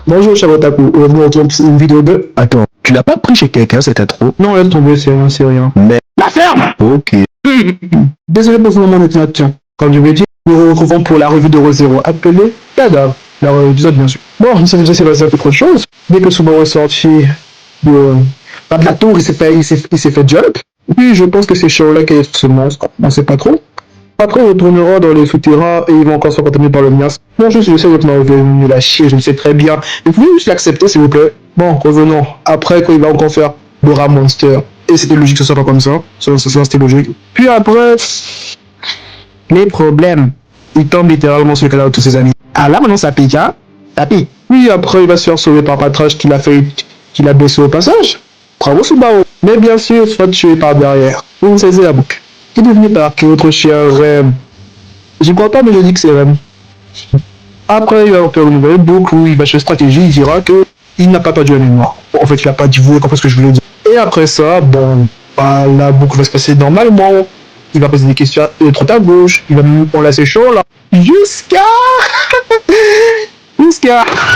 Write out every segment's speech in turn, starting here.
Bonjour, cher Otaku. Aujourd'hui, on retrouve une vidéo de... Attends, tu l'as pas pris chez quelqu'un cette intro? Non, laisse tomber, c'est rien. Mais... La ferme. Ok. Désolé pour ce moment d'inattention. Comme je vous l'ai dit, nous nous retrouvons pour la revue de Re:Zero appelée Cadavre. La revue d'épisode, bien sûr. Bon, ça déjà s'est passé un peu trop de choses. Dès que Subaru est sorti de la tour, il s'est fait jump. Puis je pense que c'est Shaola qui est ce monstre. On sait pas trop. Après, on retournera dans les souterrains et ils vont encore se faire contaminer par le mias. Bon, je sais que vous venu la chier, je le sais très bien. Vous pouvez juste l'accepter, s'il vous plaît. Bon, revenons. Après, quand il va encore faire Dora Monster. Et c'était logique que ce soit pas comme ça. Ça c'était logique. Puis après, les problèmes. Il tombe littéralement sur le cadavre de tous ses amis. Ah là, maintenant ça pique, hein? Ça pique. Oui, après, il va se faire sauver par Patrache qu'il a blessé au passage. Bravo, Subaru. Mais bien sûr, il sera tué par derrière. Vous saisissez la boucle. Qui est devenu par quel autre chien Rem? J'y crois pas, mais je dis que c'est Rem. Après, il va faire une nouvelle boucle où il va chercher stratégie, il dira que il n'a pas perdu la mémoire. En fait, il n'a pas dit, vous comprenez ce que je voulais dire. Et après ça, bon, bah, la boucle va se passer normalement. Il va poser des questions de droite à gauche, il va même enlacer chaud là. Jusqu'à...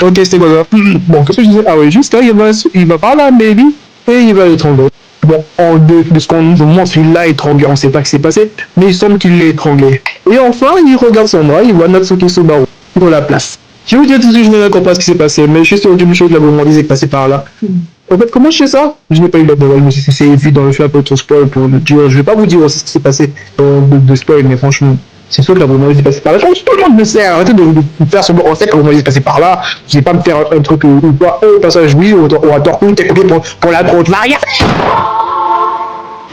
Ok, c'était quoi ça? Bon, qu'est-ce que je disais? Ah oui, jusqu'à, il va parler à Baby et il va l'étrangler. Bon, de ce qu'on nous montre, il l'a étranglé, on sait pas ce qui s'est passé, mais il semble qu'il l'a étranglé. Et enfin, il regarde son bras, il voit Natsuki Subaru dans la place. Je vous dis tout de suite, je n'ai pas compris ce qui s'est passé, mais je suis sûr d'une chose, la gourmandise est passée par là. En fait, comment je sais ça? Je n'ai pas eu la nouvelle, mais c'est évident, je fais un peu trop spoil pour le dire. Je vais pas vous dire aussi ce qui s'est passé de spoil, mais franchement, c'est sûr que la gourmandise est passée par là. Je pense que tout le monde le sait, arrêtez de faire ce on sait que la gourmandise est passée par là. Je vais pas me faire un truc ou pas, au passage, oui, ou à Dortmund, t'es coupé pour la grosse mariage.